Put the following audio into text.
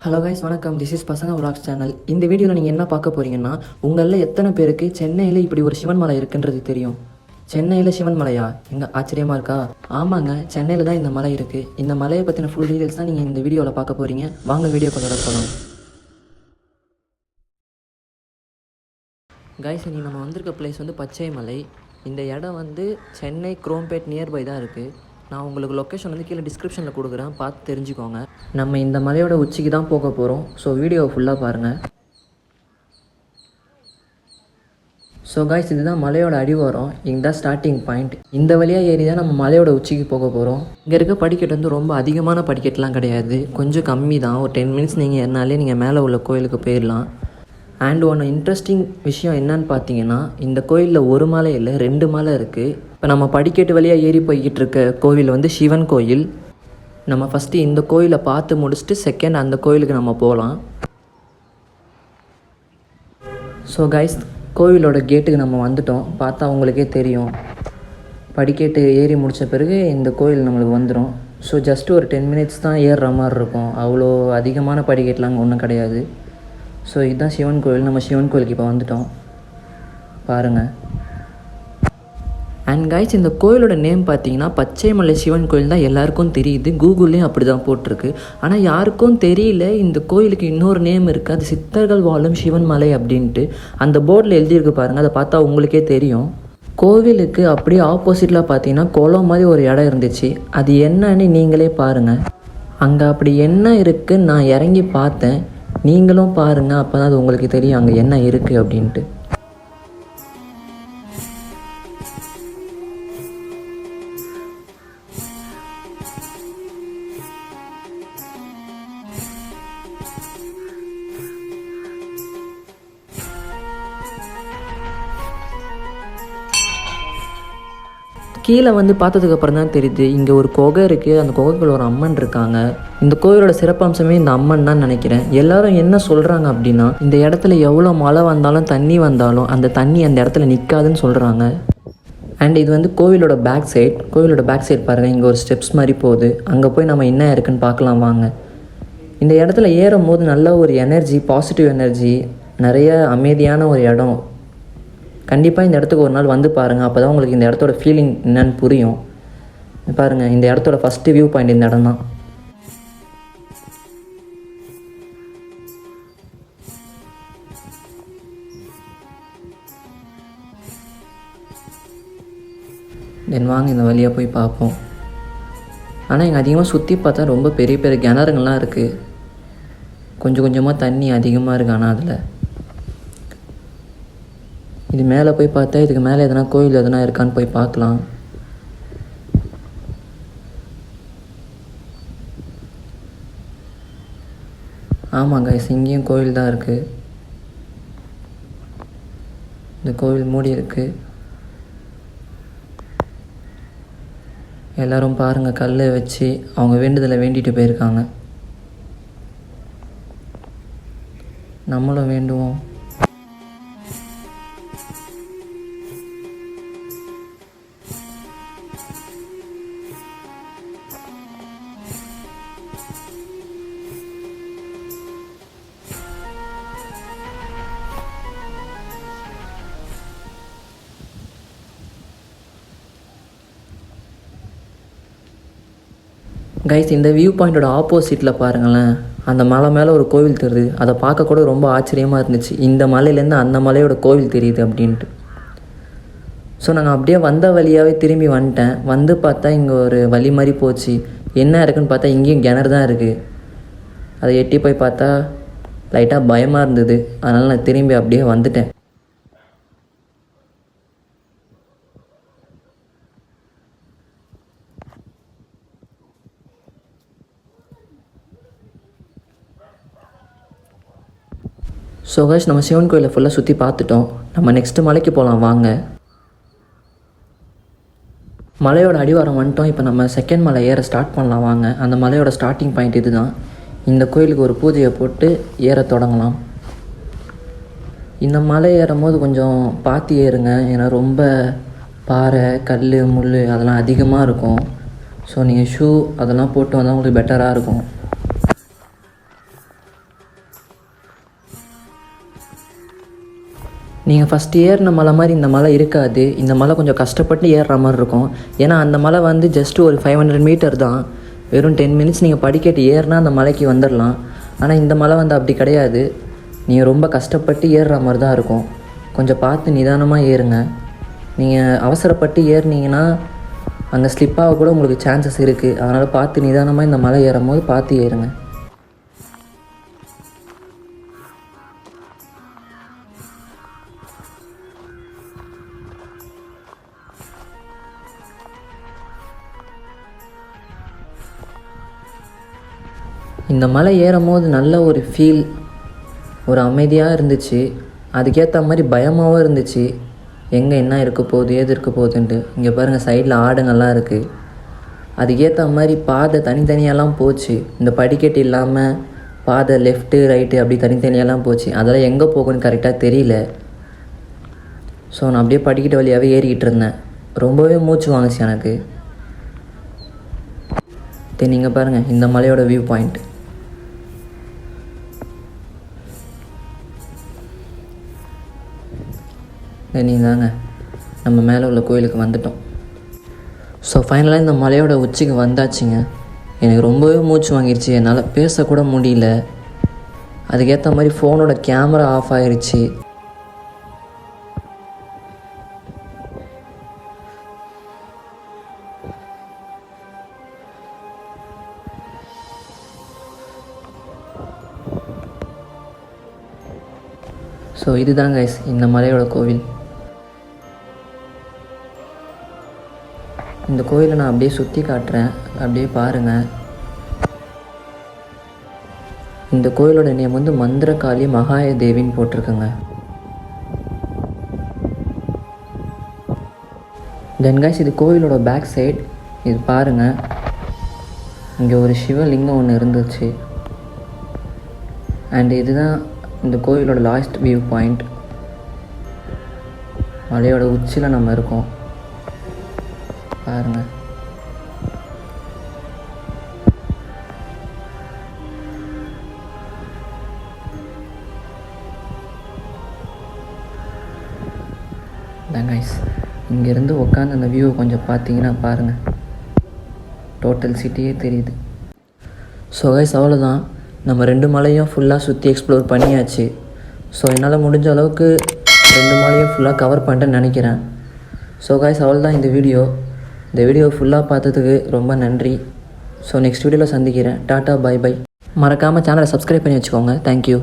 Hello guys, வணக்கம். This is பசங்க vlogs channel. இந்த வீடியோவில் நீங்கள் என்ன பார்க்க போகிறீங்கன்னா, உங்களில் எத்தனை பேருக்கு சென்னையில் இப்படி ஒரு சிவன் மலை இருக்குன்றது தெரியும்? சென்னையில் சிவன் மலையா? எங்கே ஆச்சரியமாக இருக்கா? ஆமாங்க, சென்னையில் தான் இந்த மலை இருக்குது. இந்த மலையை பற்றின ஃபுல் டீட்டெயில்ஸ் தான் நீங்கள் இந்த வீடியோவில் பார்க்க போகிறீங்க. வாங்க வீடியோ கொண்டு போகலாம். கைஸ், இனி நம்ம வந்திருக்க பிளேஸ் வந்து பச்சை மலை. இந்த இடம் வந்து சென்னை குரோம்பேட் நியர்பை தான் இருக்குது. நான் உங்களுக்கு லொக்கேஷன் வந்து கீழே டிஸ்கிரிப்ஷனில் கொடுக்குறேன், பார்த்து தெரிஞ்சுக்கோங்க. நம்ம இந்த மலையோட உச்சிக்கு தான் போக போகிறோம். ஸோ வீடியோவை ஃபுல்லாக பாருங்கள். ஸோ காய்ஸ், இதுதான் மலையோட அடிவாரம். இங்கே தான் ஸ்டார்டிங் பாயிண்ட். இந்த வழியாக ஏறி தான் நம்ம மலையோட உச்சிக்கு போக போகிறோம். இங்கே இருக்க படிக்கட்டு வந்து ரொம்ப அதிகமான படிக்கட்டுலாம் கிடையாது, கொஞ்சம் கம்மி தான். ஒரு 10 மினிட்ஸ் நீங்கள் ஏறினாலே நீங்கள் மேலே உள்ள கோயிலுக்கு போயிடலாம். அண்ட் ஒன்று இன்ட்ரெஸ்டிங் விஷயம் என்னன்னு பார்த்தீங்கன்னா, இந்த கோயிலில் ஒரு மலை இல்லை, 2 மலை இருக்குது. இப்போ நம்ம படிக்கட்டு வழியாக ஏறி போய்கிட்டு இருக்க கோவில் வந்து சிவன் கோயில். நம்ம ஃபஸ்ட்டு இந்த கோயிலை பார்த்து முடிச்சுட்டு செகண்ட் அந்த கோயிலுக்கு நம்ம போகலாம். ஸோ கைஸ், கோவிலோட கேட்டுக்கு நம்ம வந்துட்டோம். பார்த்தா உங்களுக்கே தெரியும். படிக்கட்டு ஏறி முடித்த பிறகு இந்த கோயில் நம்மளுக்கு வந்துடும். ஸோ ஜஸ்ட் ஒரு 10 மினிட்ஸ் தான் ஏறுற மாதிரி இருக்கும். அவ்வளோ அதிகமான படிக்கட்டுலாம் அங்கே ஒன்றும் கிடையாது. ஸோ இதுதான் சிவன் கோயில். நம்ம சிவன் கோயிலுக்கு இப்போ வந்துட்டோம், பாருங்கள். அண்ட் கைஸ், இந்த கோயிலோட நேம் பார்த்தீங்கன்னா பச்சை மலை சிவன் கோயில் தான் எல்லாருக்கும் தெரியுது. கூகுள்லேயும் அப்படி தான் போட்டிருக்கு. ஆனால் யாருக்கும் தெரியல இந்த கோயிலுக்கு இன்னொரு நேம் இருக்குது. அது சித்தர்கள் வாழும் சிவன் மலை அப்படின்ட்டு அந்த போர்டில் எழுதியிருக்கு பாருங்கள். அதை பார்த்தா உங்களுக்கே தெரியும். கோவிலுக்கு அப்படியே ஆப்போசிட்டில் பார்த்தீங்கன்னா குளம் மாதிரி ஒரு இடம் இருந்துச்சு. அது என்னன்னு நீங்களே பாருங்கள். அங்கே அப்படி என்ன இருக்குன்னு நான் இறங்கி பார்த்தேன். நீங்களும் பாருங்கள், அப்போ தான் அது உங்களுக்கு தெரியும் அங்கே என்ன இருக்குது அப்படின்ட்டு. கீழே வந்து பார்த்ததுக்கப்புறம் தான் தெரியுது இங்கே ஒரு குகை இருக்குது. அந்த குகைக்குள்ள ஒரு அம்மன் இருக்காங்க. இந்த கோயிலோட சிறப்பம்சமே இந்த அம்மன் தான் நினைக்கிறேன். எல்லாரும் என்ன சொல்கிறாங்க அப்படின்னா, இந்த இடத்துல எவ்வளோ மழை வந்தாலும் தண்ணி வந்தாலும் அந்த தண்ணி அந்த இடத்துல நிற்காதுன்னு சொல்கிறாங்க. அண்ட் இது வந்து கோவிலோட பேக் சைட். கோவிலோட பேக் சைட் பாருங்கள், இங்கே ஒரு ஸ்டெப்ஸ் மாதிரி போகுது. அங்கே போய் நம்ம என்ன இருக்குன்னு பார்க்கலாம் வாங்க. இந்த இடத்துல ஏறும் போது நல்ல ஒரு எனர்ஜி, பாசிட்டிவ் எனர்ஜி, நிறைய அமைதியான ஒரு இடம். கண்டிப்பாக இந்த இடத்துக்கு ஒரு நாள் வந்து பாருங்கள். அப்போ தான் உங்களுக்கு இந்த இடத்தோட ஃபீலிங் என்னன்னு புரியும். பாருங்கள், இந்த இடத்தோட ஃபஸ்ட்டு வியூ பாயிண்ட் இந்த இடம் தான். தென் வாங்க இந்த வழியாக போய் பார்ப்போம். ஆனால் இங்கே அதிகமாக சுற்றி பார்த்தா ரொம்ப பெரிய பெரிய கிணறுங்கள்லாம் இருக்குது. கொஞ்சம் கொஞ்சமாக தண்ணி அதிகமாக இருக்குது. ஆனால் அதில் இது மேலே போய் பார்த்தா இதுக்கு மேலே எதனா கோயில் எதனா இருக்கான்னு போய் பார்க்கலாம். ஆமாங்க, இங்கேயும் கோயில் தான் இருக்குது. இந்த கோவில் மூடி இருக்குது. எல்லோரும் பாருங்கள், கல்லை வச்சு அவங்க வேண்டுதலை வேண்டிட்டு போயிருக்காங்க. நம்மளும் வேண்டுவோம். கைஸ், இந்த வியூ பாயிண்டோட ஆப்போசிட்டில் பாருங்களேன், அந்த மலை மேலே ஒரு கோவில் தெரியுது. அதை பார்க்க கூட ரொம்ப ஆச்சரியமாக இருந்துச்சு. இந்த மலையிலேருந்து அந்த மலையோட கோவில் தெரியுது அப்படின்ட்டு. ஸோ நாங்கள் அப்படியே வந்த வழியாகவே திரும்பி வந்துட்டேன். வந்து பார்த்தா இங்கே ஒரு வழி மாதிரி போச்சு. என்ன இருக்குன்னு பார்த்தா இங்கேயும் கிணறு தான் இருக்குது. அதை எட்டி போய் பார்த்தா லைட்டாக பயமாக இருந்தது. அதனால் நான் திரும்பி அப்படியே வந்துட்டேன். ஸோ கைஸ், நம்ம சிவன் கோயிலை ஃபுல்லாக சுற்றி பார்த்துட்டோம். நம்ம நெக்ஸ்ட்டு மலைக்கு போகலாம் வாங்க. மலையோட அடிவாரம் வந்துட்டோம். இப்போ நம்ம செகண்ட் மலை ஏற ஸ்டார்ட் பண்ணலாம் வாங்க. அந்த மலையோட ஸ்டார்டிங் பாயிண்ட் இது தான். இந்த கோயிலுக்கு ஒரு பூஜையை போட்டு ஏற தொடங்கலாம். இந்த மலை ஏறும் போது கொஞ்சம் பார்த்து ஏறுங்க. ஏன்னா ரொம்ப பாறை, கல், முள் அதெல்லாம் அதிகமாக இருக்கும். ஸோ நீங்கள் ஷூ அதெல்லாம் போட்டு வந்தால் உங்களுக்கு பெட்டராக இருக்கும். நீங்கள் ஃபஸ்ட்டு ஏறின மலை மாதிரி இந்த மலை இருக்காது. இந்த மலை கொஞ்சம் கஷ்டப்பட்டு ஏறுற மாதிரி இருக்கும். ஏன்னா அந்த மலை வந்து ஜஸ்ட்டு ஒரு 500 மீட்டர் தான். வெறும் 10 மினிட்ஸ் நீங்கள் படிக்கட்டு ஏறினா அந்த மலைக்கு வந்துடலாம். ஆனால் இந்த மலை வந்து அப்படி கிடையாது. நீங்கள் ரொம்ப கஷ்டப்பட்டு ஏறுற மாதிரி தான் இருக்கும். கொஞ்சம் பார்த்து நிதானமாக ஏறுங்க. நீங்கள் அவசரப்பட்டு ஏறினீங்கன்னா அங்கே ஸ்லிப்பாக கூட உங்களுக்கு சான்சஸ் இருக்குது. அதனால் பார்த்து நிதானமாக இந்த மலை ஏறும் போது பார்த்து ஏறுங்க. இந்த மலை ஏறும் போது நல்ல ஒரு ஃபீல், ஒரு அமைதியாக இருந்துச்சு. அதுக்கேற்ற மாதிரி பயமாகவும் இருந்துச்சு. எங்கே என்ன இருக்க போகுது ஏது இருக்க போகுதுன்ட்டு. இங்கே பாருங்கள் சைடில் ஆடுங்கள்லாம் இருக்குது. அதுக்கேற்ற மாதிரி பாதை தனித்தனியாலாம் போச்சு. இந்த படிக்கட்டு இல்லாமல் பாதை லெஃப்ட்டு ரைட்டு அப்படி தனித்தனியாலாம் போச்சு. அதெல்லாம் எங்கே போகணும்னு கரெக்டாக தெரியல. ஸோ நான் அப்படியே படிக்கட்டு வழியாகவே ஏறிக்கிட்டு இருந்தேன். ரொம்பவே மூச்சு வாங்குச்சு எனக்கு. நீங்கள் பாருங்கள் இந்த மலையோட வியூ பாயிண்ட். தாங்க நம்ம மேலே உள்ள கோயிலுக்கு வந்துட்டோம். ஸோ ஃபைனலாக இந்த மலையோட உச்சிக்கு வந்தாச்சுங்க. எனக்கு ரொம்பவே மூச்சு வாங்கிருச்சு. என்னால் பேசக்கூட முடியல. அதுக்கேற்ற மாதிரி ஃபோனோட கேமரா ஆஃப் ஆகிருச்சு. ஸோ இதுதான் கைஸ் இந்த மலையோட கோவில். இந்த கோயிலை நான் அப்படியே சுற்றி காட்டுறேன், அப்படியே பாருங்கள். இந்த கோயிலோட நேம் வந்து மந்திரகாளி மகாய தேவின்னு போட்டிருக்குங்க. தென் கைஸ் இது கோயிலோட பேக் சைட். இது பாருங்கள், இங்கே ஒரு சிவலிங்கம் ஒன்று இருந்துச்சு. அண்ட் இதுதான் இந்த கோயிலோட லாஸ்ட் வியூ பாயிண்ட். மலையோட உச்சியில் நம்ம இருக்கோம் பாருங்கள். கைஸ் இங்கேருந்து உட்காந்து அந்த வியூவை கொஞ்சம் பார்த்தீங்கன்னா பாருங்கள், டோட்டல் சிட்டியே தெரியுது. ஸோ கைஸ் அவ்வளோதான், நம்ம 2 மலையும் ஃபுல்லாக சுற்றி எக்ஸ்ப்ளோர் பண்ணியாச்சு. ஸோ என்னால் முடிஞ்ச அளவுக்கு 2 மலையும் ஃபுல்லாக கவர் பண்ணிட்டேன்னு நினைக்கிறேன். ஸோ கைஸ் அவ்வளோதான் இந்த வீடியோ. இந்த வீடியோ ஃபுல்லாக பார்த்ததுக்கு ரொம்ப நன்றி. ஸோ நெக்ஸ்ட் வீடியோவில் சந்திக்கிறேன். Tata bye bye. மறக்காமல் சேனலை சப்ஸ்கிரைப் பண்ணி வச்சுக்கோங்க. தேங்க்யூ.